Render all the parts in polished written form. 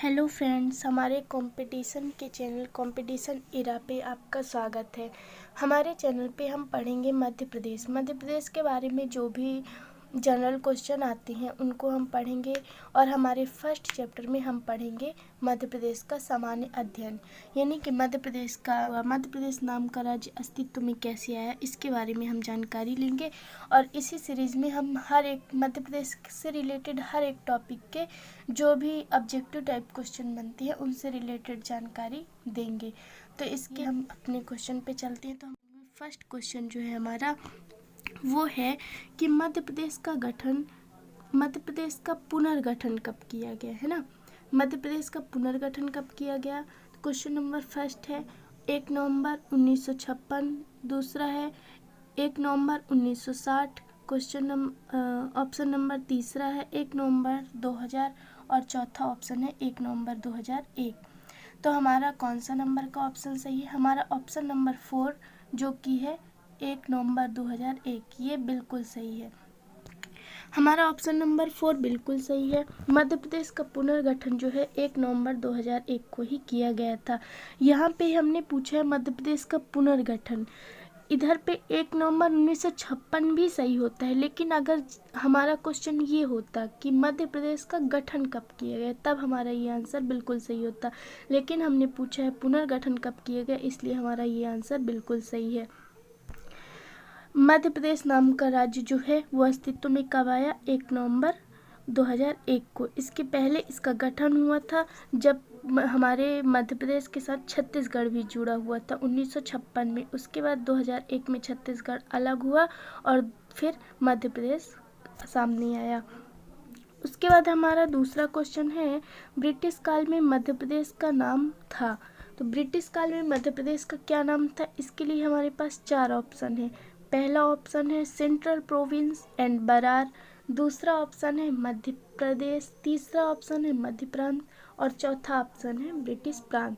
Hello friends, हमारे competition के channel competition इरा पे आपका स्वागत है। हमारे चैनल पे हम पढ़ेंगे मध्य प्रदेश के बारे में जो भी जनरल क्वेश्चन आते हैं उनको हम पढ़ेंगे। और हमारे फर्स्ट चैप्टर में हम पढ़ेंगे मध्य प्रदेश का सामान्य अध्ययन, यानी कि मध्य प्रदेश नाम का राज्य अस्तित्व में कैसे आया, इसके बारे में हम जानकारी लेंगे। और इसी सीरीज़ में हम हर एक मध्य प्रदेश से रिलेटेड हर एक टॉपिक के जो भी ऑब्जेक्टिव टाइप क्वेश्चन बनती है उनसे रिलेटेड जानकारी देंगे। तो इसके हम अपने क्वेश्चन पे चलते हैं। तो फर्स्ट क्वेश्चन जो है हमारा वो है कि मध्य प्रदेश का पुनर्गठन कब किया गया, है ना। मध्य प्रदेश का पुनर्गठन कब किया गया? तो क्वेश्चन नंबर फर्स्ट है 1 नवंबर 1956, दूसरा है 1 नवंबर 1960, ऑप्शन नंबर तीसरा है 1 नवंबर 2000 और चौथा ऑप्शन है 1 नवंबर 2001। तो हमारा कौन सा नंबर का ऑप्शन सही है? हमारा ऑप्शन नंबर 4 जो कि है 1 नवंबर 2001, ये बिल्कुल सही है। हमारा ऑप्शन नंबर 4 बिल्कुल सही है। मध्य प्रदेश का पुनर्गठन जो है 1 नवंबर 2001 को ही किया गया था। यहाँ पे हमने पूछा है मध्य प्रदेश का पुनर्गठन, इधर पे 1 नवंबर 1956 भी सही होता है, लेकिन अगर हमारा क्वेश्चन ये होता कि मध्य प्रदेश का गठन कब किया गया, तब हमारा ये आंसर बिल्कुल सही होता। लेकिन हमने पूछा है पुनर्गठन कब किया गया, इसलिए हमारा ये आंसर बिल्कुल सही है। मध्य प्रदेश नाम का राज्य जो है वो अस्तित्व में कब आया? 1 नवंबर 2001 को। इसके पहले इसका गठन हुआ था जब हमारे मध्य प्रदेश के साथ छत्तीसगढ़ भी जुड़ा हुआ था 1956 में। उसके बाद 2001 में छत्तीसगढ़ अलग हुआ और फिर मध्य प्रदेश सामने आया। उसके बाद हमारा दूसरा क्वेश्चन है ब्रिटिश काल में मध्य प्रदेश का नाम था। तो ब्रिटिश काल में मध्य प्रदेश का क्या नाम था? इसके लिए हमारे पास 4 ऑप्शन है। पहला ऑप्शन है सेंट्रल प्रोविंस एंड बरार, दूसरा ऑप्शन है मध्य प्रदेश, तीसरा ऑप्शन है मध्य प्रांत और चौथा ऑप्शन है ब्रिटिश प्रांत।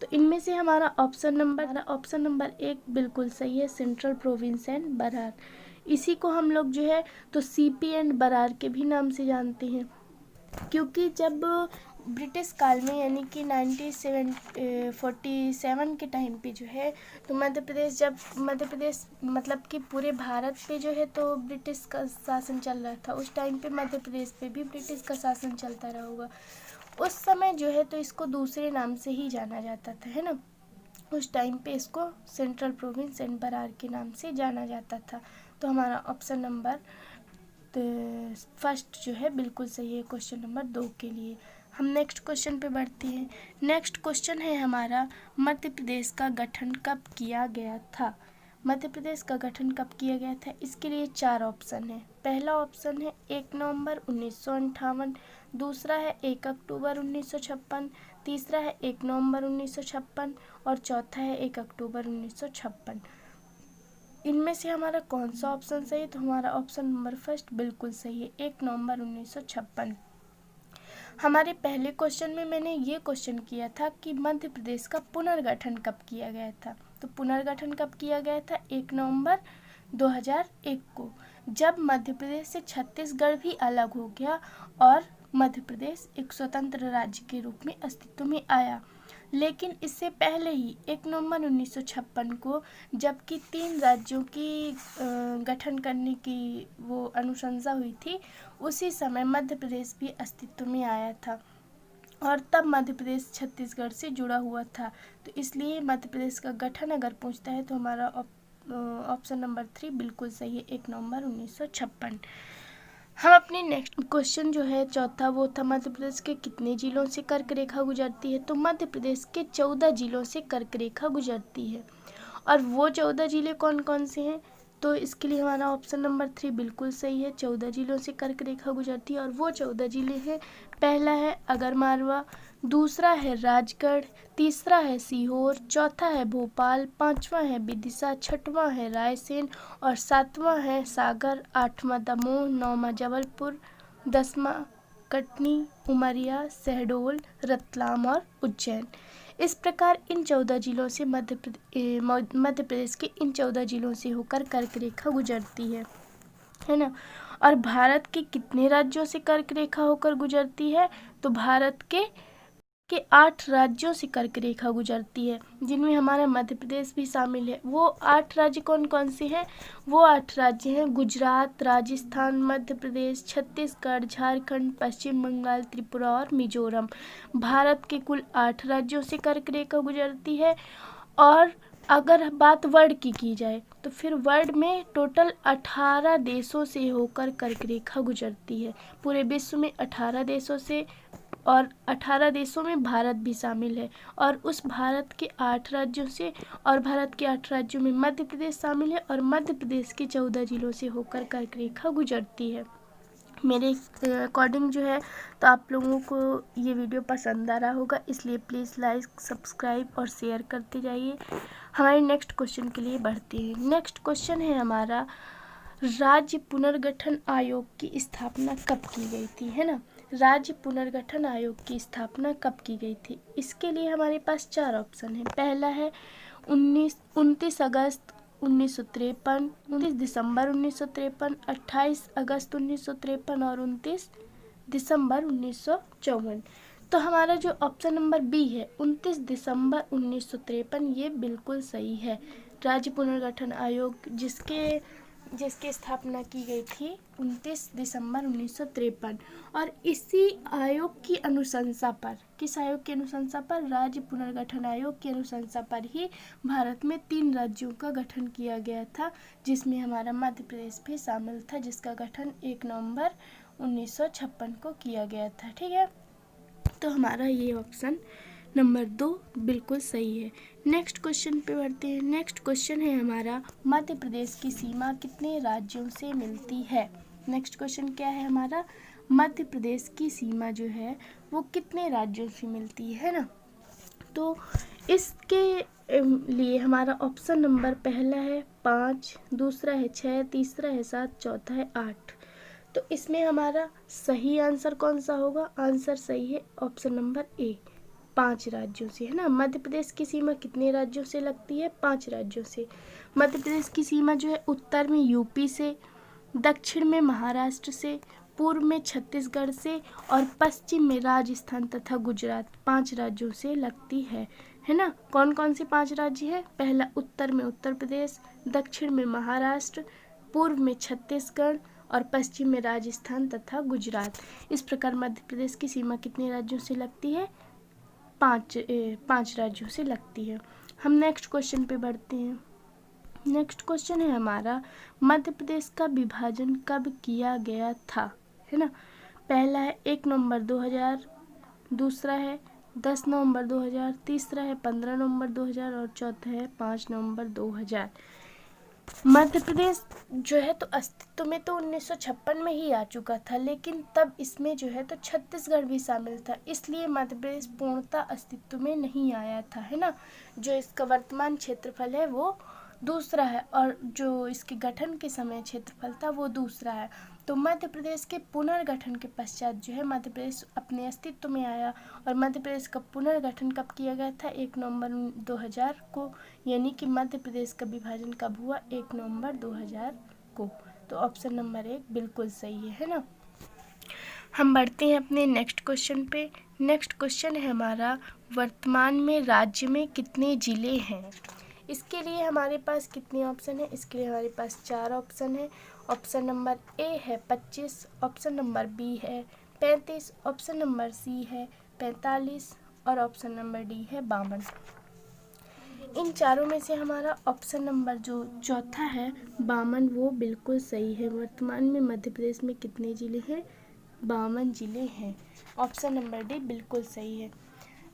तो इनमें से हमारा ऑप्शन नंबर 1 बिल्कुल सही है, सेंट्रल प्रोविंस एंड बरार। इसी को हम लोग जो है तो सीपी एंड बरार के भी नाम से जानते हैं, क्योंकि जब ब्रिटिश काल में यानी कि 1947 के टाइम पे जो है तो मध्य प्रदेश मतलब कि पूरे भारत पे जो है तो ब्रिटिश का शासन चल रहा था। उस टाइम पे मध्य प्रदेश पे भी ब्रिटिश का शासन चलता रहा होगा। उस समय जो है तो इसको दूसरे नाम से ही जाना जाता था, है ना। उस टाइम पे इसको सेंट्रल प्रोविंस एंड बरार के नाम से जाना जाता था। तो हमारा ऑप्शन नंबर फर्स्ट जो है बिल्कुल सही है क्वेश्चन नंबर 2 के लिए। हम नेक्स्ट क्वेश्चन पे बढ़ते हैं। नेक्स्ट क्वेश्चन है हमारा मध्य प्रदेश का गठन कब किया गया था। मध्य प्रदेश का गठन कब किया गया था? इसके लिए 4 ऑप्शन है। पहला ऑप्शन है 1 नवंबर 1958, दूसरा है 1 अक्टूबर 1956, तीसरा है 1 नवंबर 1956 और चौथा है 1 अक्टूबर 1956। इनमें से हमारा कौन सा ऑप्शन सही है? तो हमारा ऑप्शन नंबर फर्स्ट बिल्कुल सही है, 1 नवंबर 1956। हमारे पहले क्वेश्चन में मैंने ये क्वेश्चन किया था कि मध्य प्रदेश का पुनर्गठन कब किया गया था। तो पुनर्गठन कब किया गया था? 1 नवंबर 2001 को, जब मध्य प्रदेश से छत्तीसगढ़ भी अलग हो गया और मध्य प्रदेश एक स्वतंत्र राज्य के रूप में अस्तित्व में आया। लेकिन इससे पहले ही 1 नवंबर 1956 को जबकि 3 राज्यों की गठन करने की वो अनुशंसा हुई थी, उसी समय मध्य प्रदेश भी अस्तित्व में आया था और तब मध्य प्रदेश छत्तीसगढ़ से जुड़ा हुआ था। तो इसलिए मध्य प्रदेश का गठन अगर पूछता है तो हमारा ऑप्शन नंबर 3 बिल्कुल सही है, 1 नवंबर 1956। हम अपनी नेक्स्ट क्वेश्चन जो है चौथा वो था मध्य प्रदेश के कितने जिलों से कर्क रेखा गुजरती है। तो मध्य प्रदेश के 14 जिलों से कर्क रेखा गुजरती है। और वो 14 जिले कौन कौन से हैं? तो इसके लिए हमारा ऑप्शन नंबर 3 बिल्कुल सही है, 14 जिलों से कर्क रेखा गुजरती है और वो 14 जिले हैं। पहला है आगरमालवा, दूसरा है राजगढ़, तीसरा है सीहोर, चौथा है भोपाल, पांचवा है विदिशा, छठवां है रायसेन और सातवां है सागर, आठवां दमोह, नौवां जबलपुर, 10वां कटनी, उमरिया, शहडोल, रतलाम और उज्जैन। इस प्रकार इन 14 जिलों से मध्य प्रदेश के इन 14 जिलों से होकर कर्क रेखा गुजरती है ना। और भारत के कितने राज्यों से कर्क रेखा होकर गुजरती है? तो भारत के के 8 राज्यों से कर्क रेखा गुजरती है, जिनमें हमारा मध्य प्रदेश भी शामिल है। वो 8 राज्य कौन कौन से हैं? वो 8 राज्य हैं गुजरात, राजस्थान, मध्य प्रदेश, छत्तीसगढ़, झारखंड, पश्चिम बंगाल, त्रिपुरा और मिजोरम। भारत के कुल 8 राज्यों से कर्क रेखा गुजरती है। और अगर बात वर्ल्ड की जाए तो फिर वर्ल्ड में टोटल 18 देशों से होकर कर्क रेखा गुजरती है। पूरे विश्व में 18 देशों से, और 18 देशों में भारत भी शामिल है। और उस भारत के 8 राज्यों से, और भारत के 8 राज्यों में मध्य प्रदेश शामिल है, और मध्य प्रदेश के 14 जिलों से होकर कर्क रेखा गुजरती है। मेरे अकॉर्डिंग जो है तो आप लोगों को ये वीडियो पसंद आ रहा होगा, इसलिए प्लीज़ लाइक, सब्सक्राइब और शेयर करते जाइए। हमारे नेक्स्ट क्वेश्चन के लिए बढ़ते हैं। नेक्स्ट क्वेश्चन है हमारा, राज्य पुनर्गठन आयोग की स्थापना कब की गई थी, है ना। राज्य पुनर्गठन आयोग की स्थापना कब की गई थी? इसके लिए हमारे पास 4 ऑप्शन है। पहला है 29 अगस्त 1953, 29 दिसंबर 1953, 28 अगस्त 1953 और 29 दिसंबर 1954। तो हमारा जो ऑप्शन नंबर बी है 29 दिसंबर 1953, ये बिल्कुल सही है। राज्य पुनर्गठन आयोग जिसकी स्थापना की गई थी 29 दिसंबर 1953। और इसी आयोग की अनुशंसा पर, किस आयोग की अनुशंसा पर? राज्य पुनर्गठन आयोग की अनुशंसा पर ही भारत में 3 राज्यों का गठन किया गया था, जिसमें हमारा मध्य प्रदेश भी शामिल था, जिसका गठन 1 नवंबर 1956 को किया गया था। ठीक है, तो हमारा ये ऑप्शन नंबर 2 बिल्कुल सही है। नेक्स्ट क्वेश्चन पे बढ़ते हैं। नेक्स्ट क्वेश्चन है हमारा, मध्य प्रदेश की सीमा कितने राज्यों से मिलती है? नेक्स्ट क्वेश्चन क्या है हमारा, मध्य प्रदेश की सीमा जो है वो कितने राज्यों से मिलती है ना। तो इसके लिए हमारा ऑप्शन नंबर पहला है 5, दूसरा है 6, तीसरा है 7, चौथा है 8। तो इसमें हमारा सही आंसर कौन सा होगा? आंसर सही है ऑप्शन नंबर ए, 5 राज्यों से, है ना। मध्य प्रदेश की सीमा कितने राज्यों से लगती है? 5 राज्यों से। मध्य प्रदेश की सीमा जो है उत्तर में यूपी से, दक्षिण में महाराष्ट्र से, पूर्व में छत्तीसगढ़ से और पश्चिम में राजस्थान तथा गुजरात, 5 राज्यों से लगती है ना। कौन कौन से 5 राज्य हैं? पहला उत्तर में उत्तर प्रदेश, दक्षिण में महाराष्ट्र, पूर्व में छत्तीसगढ़ और पश्चिम में राजस्थान तथा गुजरात। इस प्रकार मध्य प्रदेश की सीमा कितने राज्यों से लगती है? 5 राज्यों से लगती है। हम नेक्स्ट क्वेश्चन पे बढ़ते हैं। नेक्स्ट क्वेश्चन है हमारा, मध्य प्रदेश का विभाजन कब किया गया था, है ना। पहला है 1 नवंबर 2000, दूसरा है 10 नवंबर 2000, तीसरा है 15 नवंबर 2000 और चौथा है 5 नवंबर 2000। मध्य प्रदेश जो है तो अस्तित्व में तो 1956 में ही आ चुका था, लेकिन तब इसमें जो है तो छत्तीसगढ़ भी शामिल था, इसलिए मध्य प्रदेश पूर्णतः अस्तित्व में नहीं आया था, है ना। जो इसका वर्तमान क्षेत्रफल है वो दूसरा है, और जो इसके गठन के समय क्षेत्रफल था वो दूसरा है। तो मध्य प्रदेश के पुनर्गठन के पश्चात जो है मध्य प्रदेश अपने अस्तित्व में आया। और मध्य प्रदेश का पुनर्गठन कब किया गया था? 1 नवंबर 2000 को, यानी कि मध्य प्रदेश का विभाजन कब हुआ? 1 नवंबर 2000 को। तो ऑप्शन नंबर 1 बिल्कुल सही है ना। हम बढ़ते हैं अपने नेक्स्ट क्वेश्चन पे। नेक्स्ट क्वेश्चन है हमारा, वर्तमान में राज्य में कितने जिले हैं? इसके लिए हमारे पास कितने ऑप्शन है? इसके लिए हमारे पास 4 ऑप्शन है। ऑप्शन नंबर ए है 25, ऑप्शन नंबर बी है 35, ऑप्शन नंबर सी है 45 और ऑप्शन नंबर डी है 52। इन चारों में से हमारा ऑप्शन नंबर जो चौथा है 52 वो बिल्कुल सही है। वर्तमान में मध्य प्रदेश में कितने जिले हैं? 52 जिले हैं। ऑप्शन नंबर डी बिल्कुल सही है।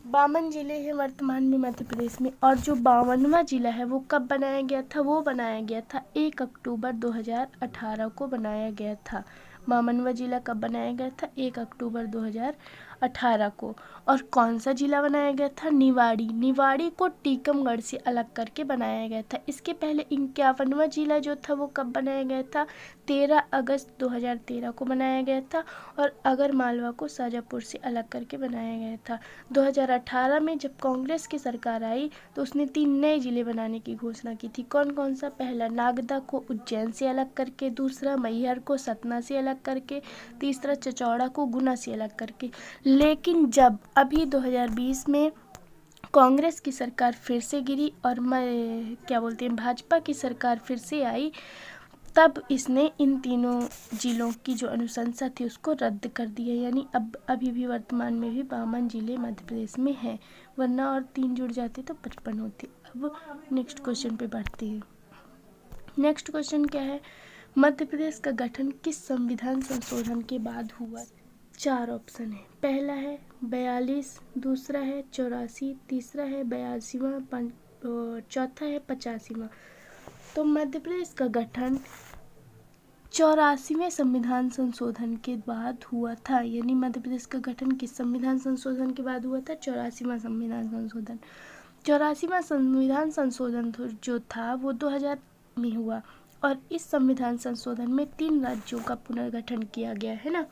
52 जिले हैं वर्तमान में मध्य प्रदेश में। और जो 52वां जिला है वो कब बनाया गया था? वो बनाया गया था 1 अक्टूबर 2018 को बनाया गया था। 52वां जिला कब बनाया गया था? 1 अक्टूबर 2018 को। और कौन सा जिला बनाया गया था? निवाड़ी को टीकमगढ़ से अलग करके बनाया गया था। इसके पहले 51वां जिला जो था वो कब बनाया गया था? 13 अगस्त 2013 को बनाया गया था। और अगर मालवा को शाजापुर से अलग करके बनाया गया था। 2018 में जब कांग्रेस की सरकार आई तो उसने 3 नए जिले बनाने की घोषणा की थी। कौन कौन सा? पहला नागदा को उज्जैन से अलग करके, दूसरा मैहर को सतना से अलग अलग करके, तीसरा चचौड़ा को गुना से अलग करके। लेकिन जब अभी 2020 में कांग्रेस की सरकार फिर से गिरी और भाजपा की सरकार फिर से आई, तब इसने इन तीनों जिलों की जो अनुशंसा थी उसको रद्द कर दिया। यानी अब अभी भी वर्तमान में भी 52 जिले मध्य प्रदेश में हैं, वरना और 3 जुड़ जाते तो 55 होते। अब नेक्स्ट क्वेश्चन पे बढ़ते हैं। नेक्स्ट क्वेश्चन क्या है, मध्य प्रदेश का गठन किस संविधान संशोधन के बाद हुआ? 4 ऑप्शन है। पहला है 42, दूसरा है 84, तीसरा है 82वां, चौथा है 85वां। तो मध्य प्रदेश का गठन 84वें संविधान संशोधन के बाद हुआ था। यानी मध्य प्रदेश का गठन किस संविधान संशोधन के बाद हुआ था? 84वां संविधान संशोधन। 84वां संविधान संशोधन जो था वो 2000 में हुआ और इस संविधान संशोधन में 3 राज्यों का पुनर्गठन किया गया है ना।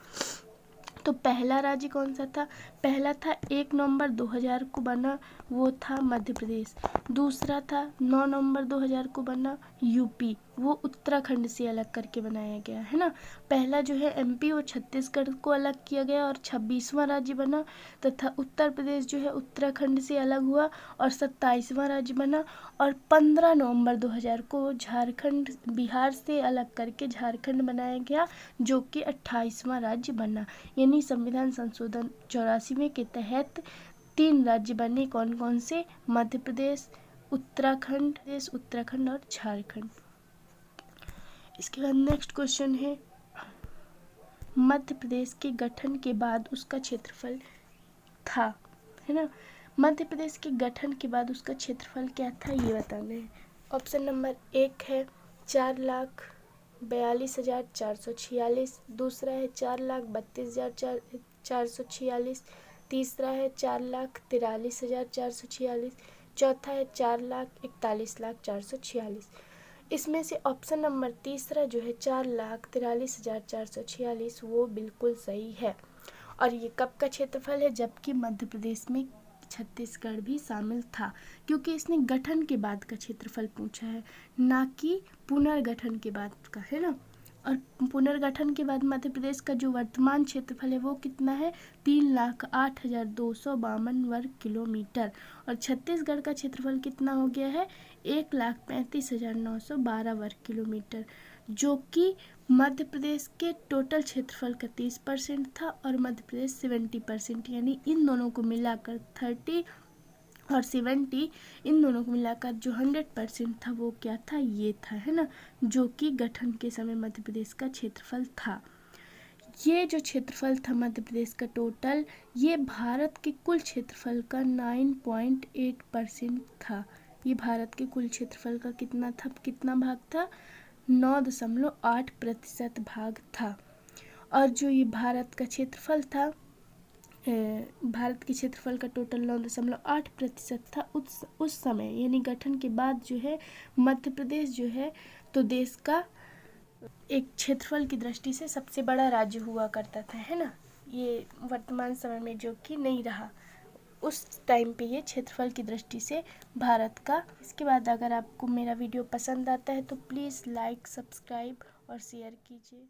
तो पहला राज्य कौन सा था? पहला था 1 नवंबर 2000 को बना, वो था मध्य प्रदेश। दूसरा था 9 नवंबर 2000 को बना यूपी, वो उत्तराखंड से अलग करके बनाया गया है ना। पहला जो है एमपी और छत्तीसगढ़ को अलग किया गया और 26वां राज्य बना, तथा उत्तर प्रदेश जो है उत्तराखंड से अलग हुआ और 27वां राज्य बना। और 15 नवंबर 2000 को झारखंड बिहार से अलग करके झारखंड बनाया गया, जो कि 28वां राज्य बना। यानी संविधान संशोधन 84वें के तहत 3 राज्य बने। कौन कौन से? मध्य प्रदेश, उत्तराखंड और झारखंड। इसके बाद नेक्स्ट क्वेश्चन है, मध्य प्रदेश के गठन के बाद उसका क्षेत्रफल था, है ना। मध्य प्रदेश के गठन के बाद उसका क्षेत्रफल क्या था ये बताना है। ऑप्शन नंबर 1 है 4,42,446, दूसरा है 4,32,446, तीसरा है 4,43,446, चौथा है 4,41,446। इसमें से ऑप्शन नंबर तीसरा जो है 4,43,446 वो बिल्कुल सही है। और ये कब का क्षेत्रफल है? जबकि मध्य प्रदेश में छत्तीसगढ़ भी शामिल था, क्योंकि इसने गठन के बाद का क्षेत्रफल पूछा है, ना कि पुनर्गठन के बाद का, है ना। और पुनर्गठन के बाद मध्य प्रदेश का जो वर्तमान क्षेत्रफल है वो कितना है? 3,08,252 वर्ग किलोमीटर। और छत्तीसगढ़ का क्षेत्रफल कितना हो गया है? 1,35,912 वर्ग किलोमीटर, जो कि मध्य प्रदेश के टोटल क्षेत्रफल का 30% था और मध्य प्रदेश 70%। यानी इन दोनों को मिलाकर 30 और 70, इन दोनों को मिलाकर जो 100% था वो क्या था? ये था, है ना, जो कि गठन के समय मध्य प्रदेश का क्षेत्रफल था। ये जो क्षेत्रफल था मध्य प्रदेश का टोटल, ये भारत के कुल क्षेत्रफल का 9.8% था। ये भारत के कुल क्षेत्रफल का कितना भाग था? 9.8% भाग था। और जो ये भारत का क्षेत्रफल था, भारत के क्षेत्रफल का टोटल 9.8% था उस समय, यानी गठन के बाद जो है मध्य प्रदेश जो है तो देश का एक क्षेत्रफल की दृष्टि से सबसे बड़ा राज्य हुआ करता था, है ना। ये वर्तमान समय में जो कि नहीं रहा, उस टाइम पे ये क्षेत्रफल की दृष्टि से भारत का। इसके बाद अगर आपको मेरा वीडियो पसंद आता है तो प्लीज़ लाइक, सब्सक्राइब और शेयर कीजिए।